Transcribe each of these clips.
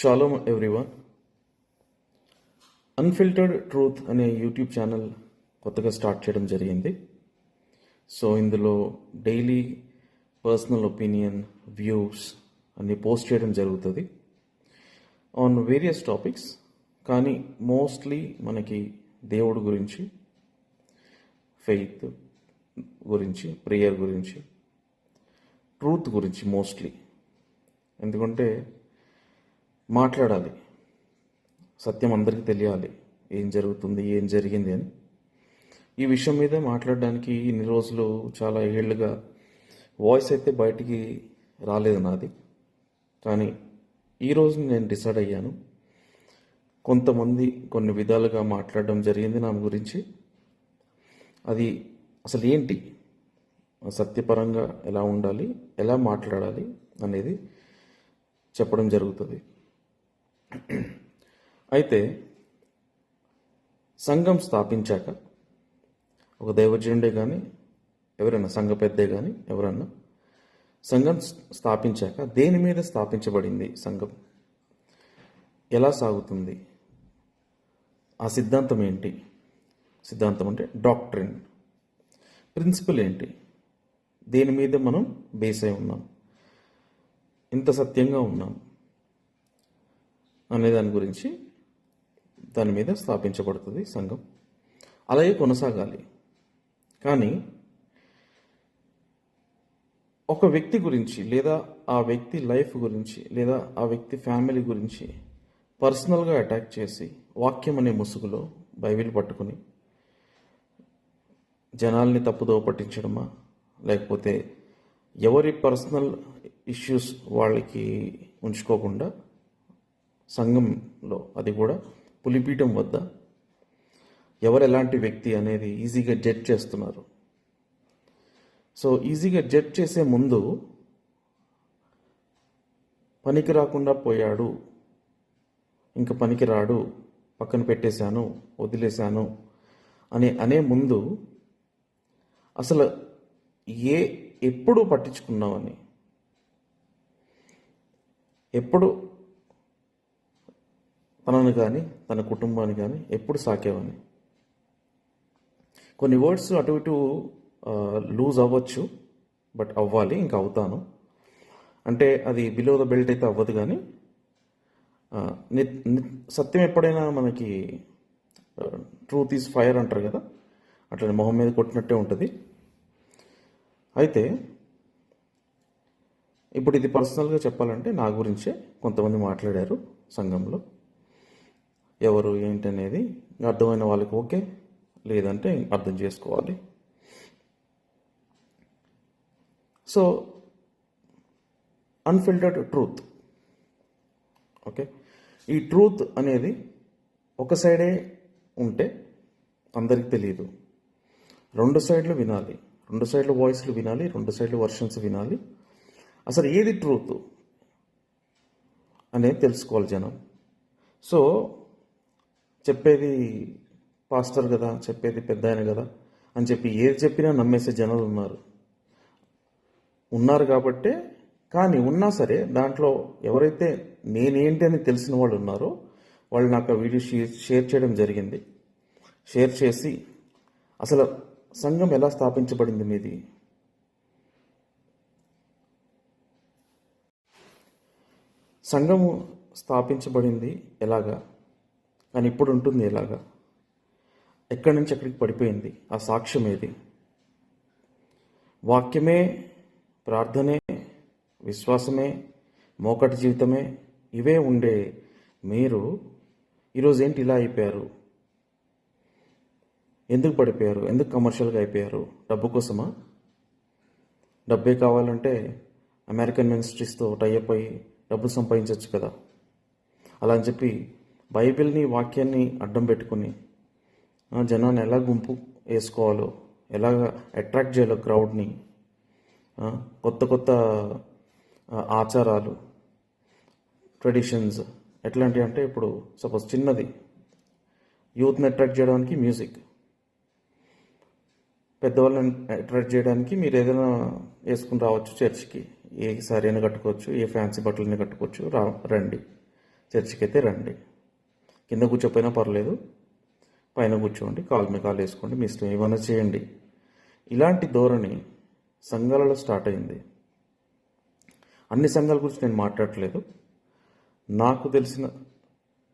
Shalom everyone. Unfiltered truth అనే YouTube channel కొత్తగా start చేయడం జరిగింది. సో ఇందులో డైలీ పర్సనల్ ఒపీనియన్, వ్యూస్ అన్ని పోస్ట్ చేయడం జరుగుతుంది ఆన్ వేరియస్ టాపిక్స్. కానీ మోస్ట్లీ మనకి దేవుడు గురించి, ఫెయిత్ గురించి, ప్రేయర్ గురించి, ట్రూత్ గురించి మోస్ట్లీ. ఎందుకంటే మాట్లాడాలి, సత్యం అందరికీ తెలియాలి, ఏం జరుగుతుంది, ఏం జరిగింది అని. ఈ విషయం మీద మాట్లాడడానికి ఇన్ని రోజులు, చాలా ఏళ్ళుగా వాయిస్ అయితే బయటికి రాలేదు నాది. కానీ ఈరోజు నేను డిసైడ్ అయ్యాను. కొంతమంది కొన్ని విధాలుగా మాట్లాడడం జరిగింది నా గురించి. అది అసలు ఏంటి, సత్యపరంగా ఎలా ఉండాలి, ఎలా మాట్లాడాలి అనేది చెప్పడం జరుగుతుంది. అయితే సంఘం స్థాపించాక ఒక దైవజనుడే కానీ, ఎవరైనా సంఘ పెద్దే కానీ, ఎవరన్నా సంఘం స్థాపించాక దేని మీద స్థాపించబడింది, సంఘం ఎలా సాగుతుంది, ఆ సిద్ధాంతం ఏంటి, సిద్ధాంతం అంటే డాక్ట్రిన్, ప్రిన్సిపల్ ఏంటి, దేని మీద మనం బేస్ అయి ఉన్నాం, ఇంత సత్యంగా ఉన్నాం అనే దాని గురించి, దాని మీద స్థాపించబడుతుంది సంఘం. అలాగే కొనసాగాలి. కానీ ఒక వ్యక్తి గురించి, లేదా ఆ వ్యక్తి లైఫ్ గురించి, లేదా ఆ వ్యక్తి ఫ్యామిలీ గురించి పర్సనల్గా అటాక్ చేసి, వాక్యం అనే ముసుగులో బైబిల్ పట్టుకుని జనాల్ని తప్పుదోవ పట్టించడమా, లేకపోతే ఎవరి పర్సనల్ ఇష్యూస్ వాళ్ళకి ఉంచుకోకుండా సంఘంలో, అది కూడా పులిపీఠం వద్ద ఎవరు ఎలాంటి వ్యక్తి అనేది ఈజీగా జడ్జ్ చేస్తున్నారు. సో ఈజీగా జడ్జ్ చేసే ముందు పనికి రాకుండా పోయాడు, ఇంకా పనికి రాడు, పక్కన పెట్టేశాను, వదిలేశాను అనే ముందు అసలు ఎప్పుడు పట్టించుకున్నావని, ఎప్పుడు తనను కానీ తన కుటుంబాన్ని కానీ ఎప్పుడు సాకేవని. కొన్ని వర్డ్స్ అటు ఇటు లూజ్ అవ్వచ్చు, బట్ అవ్వాలి, ఇంకా అవుతాను. అంటే అది బిలో ద బెల్ట్ అయితే అవ్వదు. కానీ సత్యం ఎప్పుడైనా మనకి ట్రూత్ ఈజ్ ఫైర్ అంటారు కదా, అట్లా మొహం మీద కొట్టినట్టే ఉంటుంది. అయితే ఇప్పుడు ఇది పర్సనల్గా చెప్పాలంటే నా గురించే కొంతమంది మాట్లాడారు సంఘంలో. ఎవరు ఏంటి అనేది అర్థమైన వాళ్ళకి ఓకే, లేదంటే అర్థం చేసుకోవాలి. So unfiltered truth, okay. ఈ ట్రూత్ అనేది ఒక సైడే ఉంటే అందరికి తెలియదు. రెండు సైడ్లు వినాలి, రెండు సైడ్ల వాయిస్లు వినాలి, రెండు సైడ్ల వర్షన్స్ వినాలి. అసలు ఏది ట్రూత్ అనేది తెలుసుకోవాలి జనం. సో చెప్పేది పాస్టర్ కదా, చెప్పేది పెద్ద ఆయన కదా అని చెప్పి ఏది చెప్పినా నమ్మేసే జనాలు ఉన్నారు కాబట్టే. కానీ ఉన్నా సరే దాంట్లో ఎవరైతే నేనేంటి అని తెలిసిన వాళ్ళు ఉన్నారో వాళ్ళు నాకు ఆ వీడియో షేర్ చేయడం జరిగింది. షేర్ చేసి అసలు సంఘం ఎలా స్థాపించబడింది, మీది సంఘము స్థాపించబడింది ఎలాగా, కానీ ఇప్పుడు ఉంటుంది ఎలాగా, ఎక్కడి నుంచి ఎక్కడికి పడిపోయింది, ఆ సాక్ష్యం ఏది, వాక్యమే, ప్రార్థనే, విశ్వాసమే, మోకటి జీవితమే, ఇవే ఉండే మీరు ఈరోజు ఏంటి ఇలా అయిపోయారు, ఎందుకు పడిపోయారు, ఎందుకు కమర్షియల్గా అయిపోయారు, డబ్బు కోసమా? డబ్బే కావాలంటే అమెరికన్ మినిస్ట్రీస్తో టైఅప్ అయ్యి డబ్బు సంపాదించవచ్చు కదా. అలా అని చెప్పి బైబిల్ని, వాక్యాన్ని అడ్డం పెట్టుకుని జనాన్ని ఎలా గుంపు వేసుకోవాలో, ఎలాగ అట్రాక్ట్ చేయాలో క్రౌడ్ని, కొత్త కొత్త ఆచారాలు, ట్రెడిషన్స్ ఎట్లాంటివి అంటే, ఇప్పుడు సపోజ్ చిన్నది, యూత్ని అట్రాక్ట్ చేయడానికి మ్యూజిక్, పెద్దవాళ్ళని అట్రాక్ట్ చేయడానికి మీరు ఏదైనా వేసుకుని రావచ్చు చర్చ్కి, ఏ సారీ అయినా కట్టుకోవచ్చు, ఏ ఫ్యాన్సీ బట్టలైనా కట్టుకోవచ్చు, రండి. చర్చికి అయితే రండి. కింద కూర్చోపోయినా పర్లేదు, పైన కూర్చోండి, కాలు మీద కాలు వేసుకోండి, మీ ఇష్టం ఏమైనా చేయండి. ఇలాంటి ధోరణి సంఘాలలో స్టార్ట్ అయింది. అన్ని సంఘాల గురించి నేను మాట్లాడట్లేదు. నాకు తెలిసిన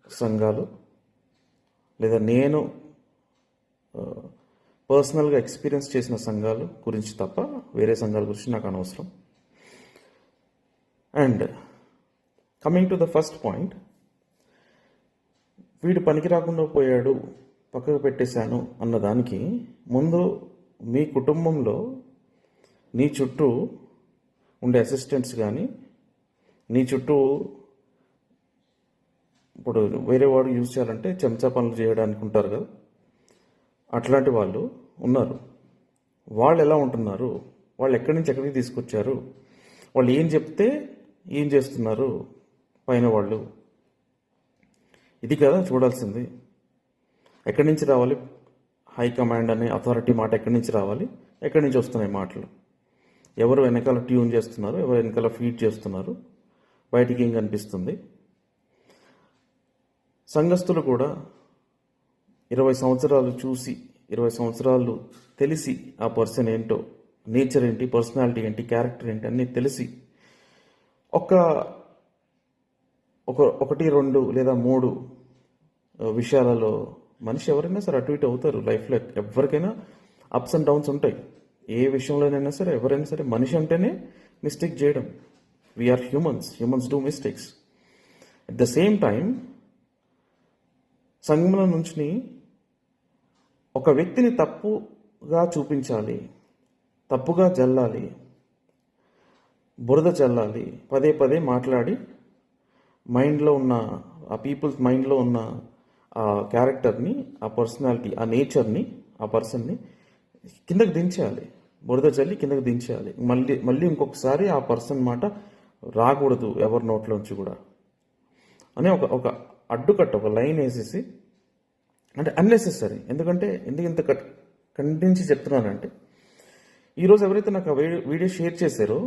సంఘాలు లేదా నేను పర్సనల్గా ఎక్స్పీరియన్స్ చేసిన సంఘాలు గురించి తప్ప వేరే సంఘాల గురించి నాకు అనవసరం. And coming to the first point, వీడు పనికి రాకుండా పోయాడు, పక్కకు పెట్టేశాను అన్నదానికి ముందు మీ కుటుంబంలో నీ చుట్టూ ఉండే అసిస్టెంట్స్ కానీ, నీ చుట్టూ ఇప్పుడు వేరే వాడు యూజ్ చేయాలంటే చెంచా పనులు చేయడానికి ఉంటారు కదా, అట్లాంటి వాళ్ళు ఉన్నారు. వాళ్ళు ఎలా ఉంటున్నారు, వాళ్ళు ఎక్కడి నుంచి ఎక్కడికి తీసుకొచ్చారు, వాళ్ళు ఏం చెప్తే ఏం చేస్తున్నారు పైన వాళ్ళు, ఇది కదా చూడాల్సింది. ఎక్కడి నుంచి రావాలి హైకమాండ్ అనే అథారిటీ మాట, ఎక్కడి నుంచి రావాలి, ఎక్కడి నుంచి వస్తున్నాయి మాటలు, ఎవరు వెనకాల ట్యూన్ చేస్తున్నారు, ఎవరు వెనకాల ఫీడ్ చేస్తున్నారు, బయటికి ఏం కనిపిస్తుంది. సంఘస్థులు కూడా 20 సంవత్సరాలు చూసి 20 సంవత్సరాలు తెలిసి ఆ పర్సన్ ఏంటో, నేచర్ ఏంటి, పర్సనాలిటీ ఏంటి, క్యారెక్టర్ ఏంటి అన్నీ తెలిసి ఒకటి 2 లేదా 3 విషయాలలో మనిషి ఎవరైనా సరే అటు ఇటు అవుతారు లైఫ్లో. ఎవరికైనా అప్స్ అండ్ డౌన్స్ ఉంటాయి. ఏ విషయంలోనైనా సరే ఎవరైనా సరే మనిషి అంటేనే మిస్టేక్ చేయడం. We are humans do mistakes. At the same time సంఘంలో నుంచి ఒక వ్యక్తిని తప్పుగా చూపించాలి, తప్పుగా జల్లాలి, బురద చల్లాలి, పదే పదే మాట్లాడి మైండ్లో ఉన్న ఆ పీపుల్స్ మైండ్లో ఉన్న ఆ క్యారెక్టర్ని, ఆ పర్సనాలిటీ, ఆ నేచర్ని, ఆ పర్సన్ని కిందకి దించేయాలి, బురద చల్లి కిందకి దించేయాలి. మళ్ళీ ఇంకొకసారి ఆ పర్సన్ మాట రాకూడదు ఎవరి నోట్లోంచి కూడా అని ఒక అడ్డుకట్ట, ఒక లైన్ వేసేసి, అంటే అన్నెసెసరీ. ఎందుకంటే ఎందుకు ఇంత ఖండించి చెప్తున్నానంటే, ఈరోజు ఎవరైతే నాకు వీడియో షేర్ చేశారో,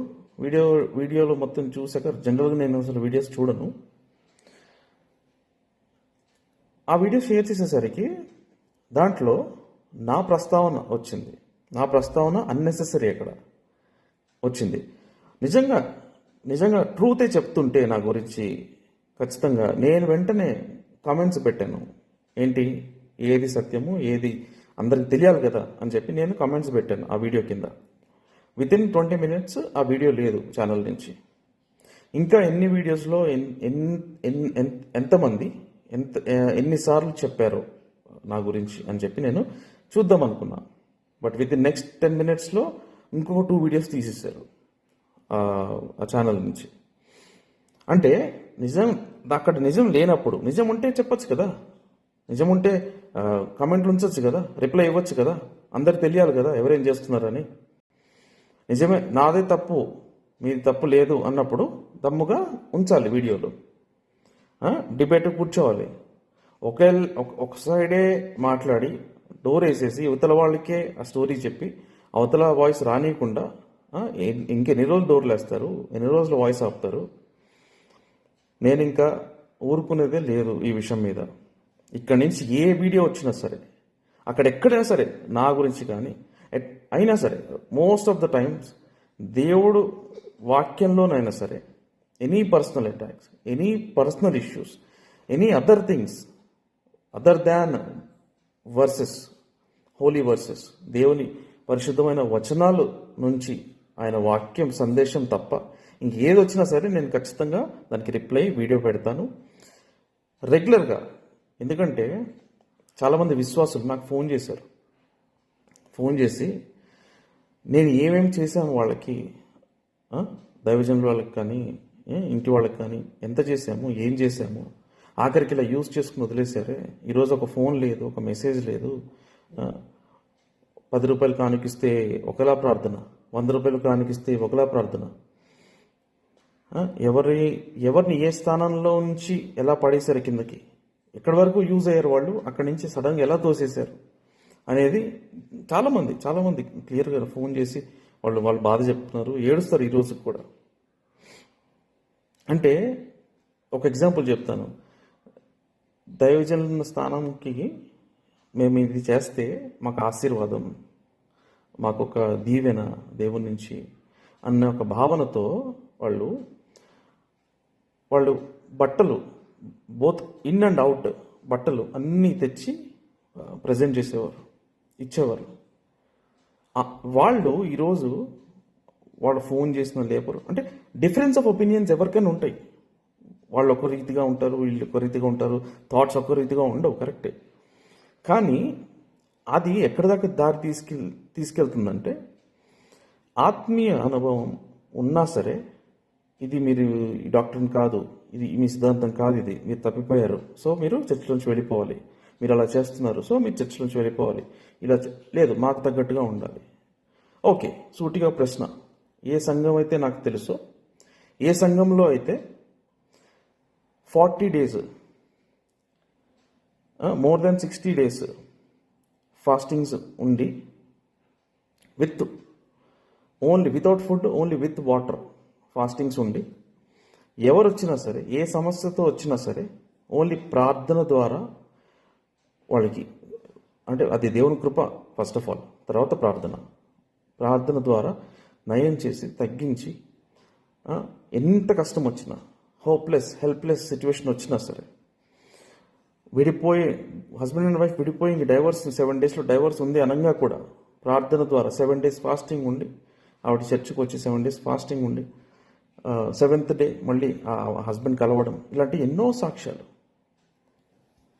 వీడియోలో మొత్తం చూసాక, జనరల్గా నేను అసలు వీడియోస్ చూడను, ఆ వీడియో షేర్ చేసేసరికి దాంట్లో నా ప్రస్తావన వచ్చింది. నా ప్రస్తావన అన్నెసెసరీ అక్కడ వచ్చింది. నిజంగా ట్రూతే చెప్తుంటే నా గురించి ఖచ్చితంగా నేను వెంటనే కామెంట్స్ పెట్టాను. ఏంటి, ఏది సత్యము, ఏది అందరికి తెలియాలి కదా అని చెప్పి నేను కామెంట్స్ పెట్టాను ఆ వీడియో కింద. వితిన్ 20 minutes ఆ వీడియో లేదు ఛానల్ నుంచి. ఇంకా ఎన్ని వీడియోస్లో ఎంతమంది ఎన్నిసార్లు చెప్పారో నా గురించి అని చెప్పి నేను చూద్దాం అనుకున్నా. బట్ వితిన్ నెక్స్ట్ 10 minutesలో ఇంకొక 2 వీడియోస్ తీసేశారు ఆ ఛానల్ నుంచి. అంటే అక్కడ నిజం లేనప్పుడు, నిజం ఉంటే చెప్పొచ్చు కదా, నిజం ఉంటే కామెంట్లు ఉంచవచ్చు కదా, రిప్లై ఇవ్వచ్చు కదా, అందరికి తెలియాలి కదా ఎవరేం చేస్తున్నారని. నిజమే, నాదే తప్పు, మీది తప్పు లేదు అన్నప్పుడు దమ్ముగా ఉంచాలి వీడియోలు. డిబేట్ కూర్చోవాలి. ఒక సైడే మాట్లాడి డోర్ వేసేసి అవతల వాళ్ళకే ఆ స్టోరీ చెప్పి అవతల వాయిస్ రానియకుండా ఇంకెన్ని రోజులు డోర్లు వేస్తారు, ఎన్ని రోజులు వాయిస్ ఆపుతారు. నేను ఇంకా ఊరుకునేదే లేదు ఈ విషయం మీద. ఇక్కడి నుంచి ఏ వీడియో వచ్చినా సరే, అక్కడ ఎక్కడైనా సరే నా గురించి కానీ అయినా సరే, మోస్ట్ ఆఫ్ ద టైమ్స్ దేవుడు వాక్యంలోనైనా సరే, any personal attacks, any personal issues, any other things other than verses, holy verses, దేవుని పరిశుద్ధమైన వచనాలు నుంచి ఆయన వాక్యం సందేశం తప్ప ఇంకేది వచ్చినా సరే నేను ఖచ్చితంగా దానికి రిప్లై వీడియో పెడతాను రెగ్యులర్గా. ఎందుకంటే చాలామంది విశ్వాసులు నాకు ఫోన్ చేసి నేను ఏమేమి చేశాను వాళ్ళకి, దైవజనుల వాళ్ళకి కానీ ఇంటి వాళ్ళకి కానీ ఎంత చేశాము, ఏం చేశాము, ఆఖరికి ఇలా యూజ్ చేసుకుని వదిలేశారే. ఈరోజు ఒక ఫోన్ లేదు, ఒక మెసేజ్ లేదు, 10 రూపాయలు కానుకిస్తే ఒకలా ప్రార్థన, 100 రూపాయలు కానుకిస్తే ఒకలా ప్రార్థన. ఎవరిని ఏ స్థానంలో నుంచి ఎలా పడేశారు కిందకి, ఎక్కడి వరకు యూజ్ అయ్యారు వాళ్ళు, అక్కడి నుంచి సడన్గా ఎలా తోసేశారు అనేది చాలామంది క్లియర్గా ఫోన్ చేసి వాళ్ళు బాధ చెప్తున్నారు, ఏడుస్తారు ఈ రోజుకి కూడా. అంటే ఒక ఎగ్జాంపుల్ చెప్తాను. దైవజనుల స్థానంకి మేము ఇది చేస్తే మాకు ఆశీర్వాదం, మాకు ఒక దీవెన దేవుని నుంచి అన్న ఒక భావనతో వాళ్ళు వాళ్ళు బట్టలు బోత్ ఇన్ అండ్ అవుట్ బట్టలు అన్నీ తెచ్చి ప్రజెంట్ చేసేవారు, ఇచ్చేవారు. వాళ్ళు ఈరోజు వాళ్ళు ఫోన్ చేసిన లేబరు అంటే డిఫరెన్స్ ఆఫ్ ఒపీనియన్స్ ఎవరికైనా ఉంటాయి. వాళ్ళు ఒక రీతిగా ఉంటారు, వీళ్ళు ఒక రీతిగా ఉంటారు, థాట్స్ ఒక రీతిగా ఉండవు, కరెక్టే. కానీ అది ఎక్కడి దాకా దారి తీసుకెళ్తుందంటే ఆత్మీయ అనుభవం ఉన్నా సరే ఇది మీరు ఈ డాక్టర్ని కాదు, ఇది మీ సిద్ధాంతం కాదు, ఇది మీరు తప్పిపోయారు, సో మీరు చర్చిలోంచి వెళ్ళిపోవాలి, మీరు అలా చేస్తున్నారు, సో మీరు చర్చిలోంచి వెళ్ళిపోవాలి, ఇలా లేదు మాకు తగ్గట్టుగా ఉండాలి. ఓకే, సూటిగా ప్రశ్న, ఏ సంఘం అయితే నాకు తెలుసో, ఏ సంఘంలో అయితే 40 days more than 60 days fastings ఉండి with only without food, only with water fastings ఉండి ఎవరు వచ్చినా సరే, ఏ సమస్యతో వచ్చినా సరే ఓన్లీ ప్రార్థన ద్వారా వాళ్ళకి, అంటే అది దేవుని కృప ఫస్ట్ ఆఫ్ ఆల్, తర్వాత ప్రార్థన ద్వారా నయం చేసి తగ్గించి, ఎంత కష్టం వచ్చినా, హెల్ప్లెస్ సిచ్యువేషన్ వచ్చినా సరే, విడిపోయి హస్బెండ్ అండ్ వైఫ్ విడిపోయి ఇంక డైవర్స్ 7 days డైవర్స్ ఉంది అనగా కూడా ప్రార్థన ద్వారా 7 days ఫాస్టింగ్ ఉండి, ఆవిడ చర్చికి వచ్చి 7 days ఫాస్టింగ్ ఉండి 7th day మళ్ళీ ఆ హస్బెండ్ కలవడం, ఇలాంటి ఎన్నో సాక్ష్యాలు.